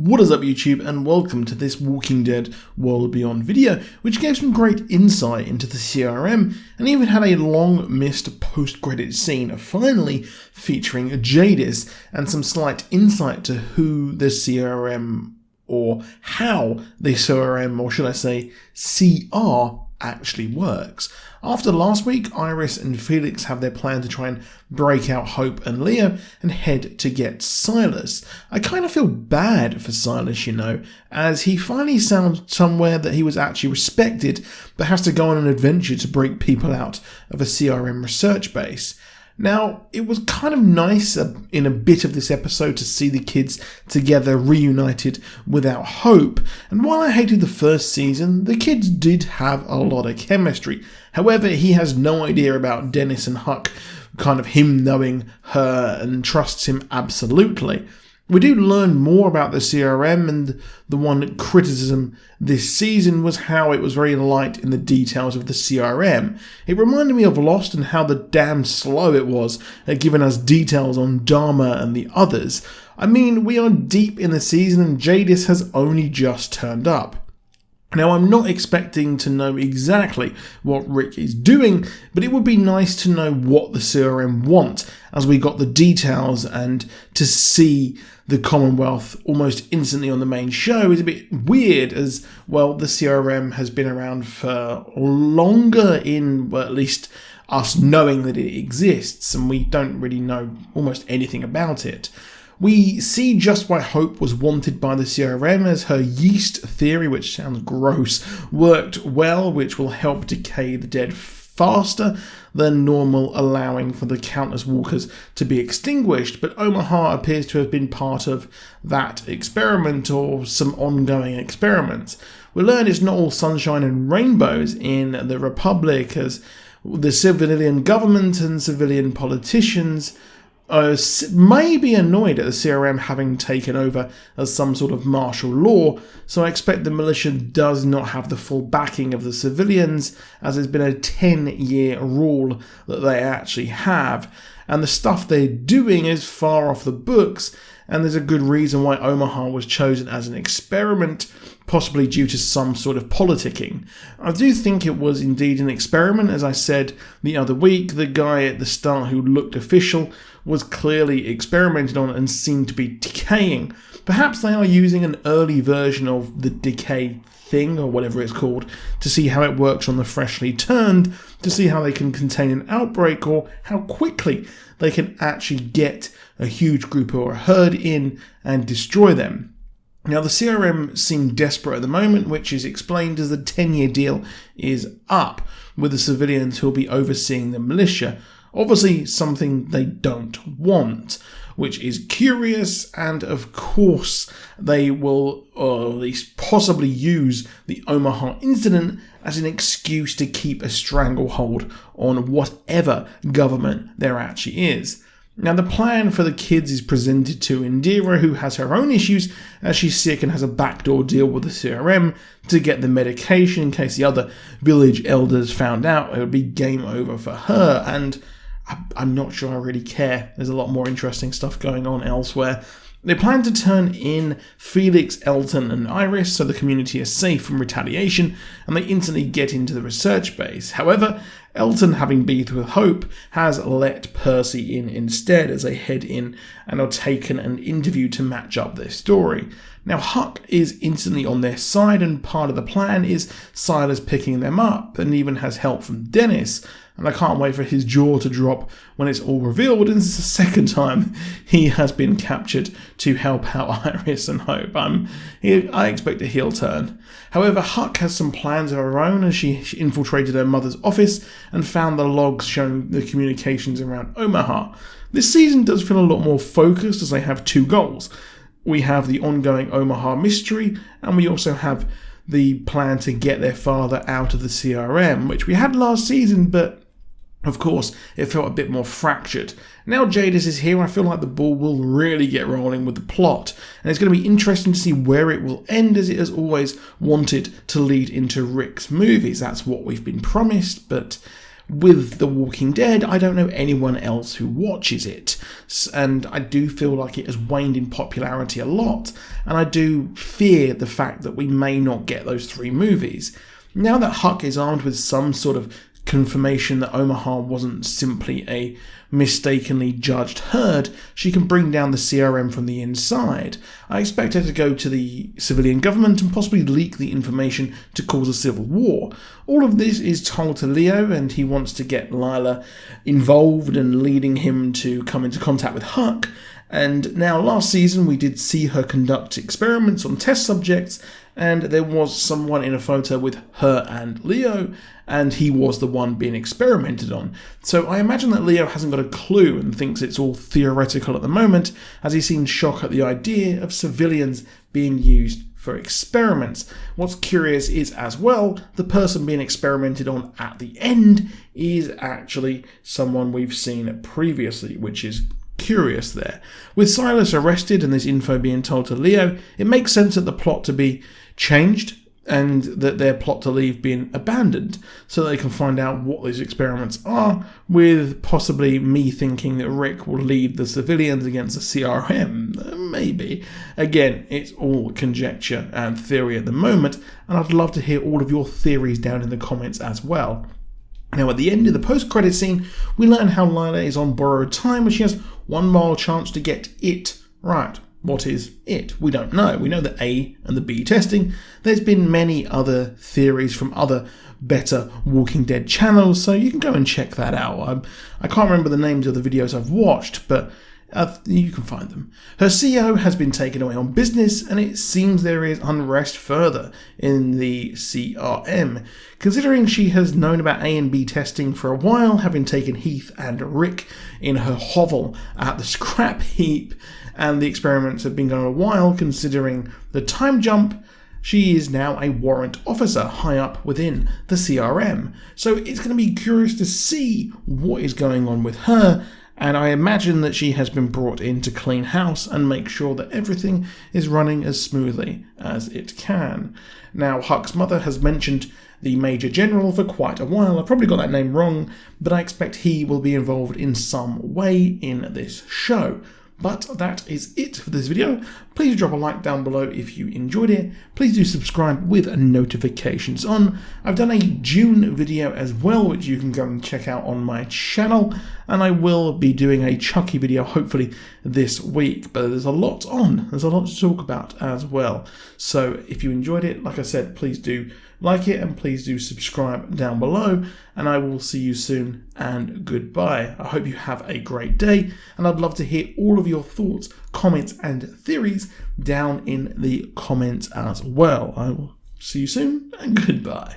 What is up YouTube, and welcome to this Walking Dead World Beyond video, which gave some great insight into the CRM and even had a long missed post-credit scene finally featuring Jadis and some slight insight to who the CRM or how the CRM, or should I say CR, actually works. After last week, Iris and Felix have their plan to try and break out Hope and Leo and head to get Silas. I kind of feel bad for Silas, as he finally sounds somewhere that he was actually respected, but has to go on an adventure to break people out of a CRM research base. Now, it was kind of nice in a bit of this episode to see the kids together reunited without Hope, and while I hated the first season, the kids did have a lot of chemistry. However, he has no idea about Dennis and Huck, kind of him knowing her and trusts him absolutely. We do learn more about the CRM, and the one criticism this season was how it was very light in the details of the CRM. It reminded me of Lost and how the damn slow it was at giving us details on Dharma and the others. I mean, we are deep in the season and Jadis has only just turned up. Now, I'm not expecting to know exactly what Rick is doing, but it would be nice to know what the CRM want, as we got the details, and to see the Commonwealth almost instantly on the main show is a bit weird, as, well, the CRM has been around for longer at least us knowing that it exists, and we don't really know almost anything about it. We see just why Hope was wanted by the CRM, as her yeast theory, which sounds gross, worked well, which will help decay the dead faster than normal, allowing for the countless walkers to be extinguished. But Omaha appears to have been part of that experiment, or some ongoing experiments. We learn it's not all sunshine and rainbows in the Republic, as the civilian government and civilian politicians may be annoyed at the CRM having taken over as some sort of martial law, so I expect the militia does not have the full backing of the civilians, as there's been a 10-year rule that they actually have, and the stuff they're doing is far off the books, and there's a good reason why Omaha was chosen as an experiment, possibly due to some sort of politicking. I do think it was indeed an experiment. As I said the other week, the guy at the start who looked official was clearly experimented on and seemed to be decaying. Perhaps they are using an early version of the decay thing, or whatever it's called, to see how it works on the freshly turned, to see how they can contain an outbreak, or how quickly they can actually get a huge group or a herd in and destroy them. Now, the CRM seem desperate at the moment, which is explained as the 10-year deal is up with the civilians who will be overseeing the militia. Obviously, something they don't want, which is curious, and of course, they will at least possibly use the Omaha incident as an excuse to keep a stranglehold on whatever government there actually is. Now, the plan for the kids is presented to Indira, who has her own issues as she's sick and has a backdoor deal with the CRM to get the medication in case the other village elders found out. It would be game over for her, and I'm not sure I really care. There's a lot more interesting stuff going on elsewhere. They plan to turn in Felix, Elton and Iris so the community is safe from retaliation, and they instantly get into the research base. However, Elton, having beefed with Hope, has let Percy in instead as they head in and are taken and interviewed to match up their story. Now, Huck is instantly on their side, and part of the plan is Silas picking them up, and even has help from Dennis. And I can't wait for his jaw to drop when it's all revealed, and this is the second time he has been captured to help out Iris and Hope. I expect a heel turn. However, Huck has some plans of her own, as she infiltrated her mother's office and found the logs showing the communications around Omaha. This season does feel a lot more focused, as they have two goals. We have the ongoing Omaha mystery, and we also have the plan to get their father out of the CRM, which we had last season, but of course, it felt a bit more fractured. Now Jadis is here, I feel like the ball will really get rolling with the plot, and it's going to be interesting to see where it will end, as it has always wanted to lead into Rick's movies. That's what we've been promised, but with The Walking Dead, I don't know anyone else who watches it, and I do feel like it has waned in popularity a lot, and I do fear the fact that we may not get those 3 movies. Now that Huck is armed with some sort of confirmation that Omaha wasn't simply a mistakenly judged herd, she can bring down the CRM from the inside. I expect her to go to the civilian government and possibly leak the information to cause a civil war. All of this is told to Leo, and he wants to get Lila involved and leading him to come into contact with Huck. And now last season we did see her conduct experiments on test subjects, and there was someone in a photo with her and Leo, and he was the one being experimented on. So I imagine that Leo hasn't got a clue and thinks it's all theoretical at the moment, as he seems shocked at the idea of civilians being used for experiments. What's curious is, as well, the person being experimented on at the end is actually someone we've seen previously, which is curious there. With Silas arrested and this info being told to Leo, it makes sense that the plot to be changed and that their plot to leave being abandoned so they can find out what these experiments are, with possibly me thinking that Rick will lead the civilians against the CRM. Maybe. Again, it's all conjecture and theory at the moment, and I'd love to hear all of your theories down in the comments as well. Now, at the end of the post-credit scene, we learn how Lila is on borrowed time and she has 1 more chance to get it right. What is it? We don't know. We know the A and the B testing. There's been many other theories from other better Walking Dead channels, so you can go and check that out. I can't remember the names of the videos I've watched, but you can find them. Her CEO has been taken away on business, and it seems there is unrest further in the CRM. Considering she has known about A and B testing for a while, having taken Heath and Rick in her hovel at the scrap heap, and the experiments have been going a while, considering the time jump, she is now a warrant officer high up within the CRM. So it's going to be curious to see what is going on with her, and I imagine that she has been brought in to clean house and make sure that everything is running as smoothly as it can. Now, Huck's mother has mentioned the Major General for quite a while. I probably got that name wrong, but I expect he will be involved in some way in this show. But that is it for this video. Please drop a like down below if you enjoyed it. Please do subscribe with notifications on. I've done a June video as well, which you can go and check out on my channel. And I will be doing a Chucky video hopefully this week. But there's a lot on. There's a lot to talk about as well. So if you enjoyed it, like I said, please do like it and please do subscribe down below, and I will see you soon, and goodbye. I hope you have a great day, and I'd love to hear all of your thoughts, comments and theories down in the comments as well. I will see you soon, and goodbye.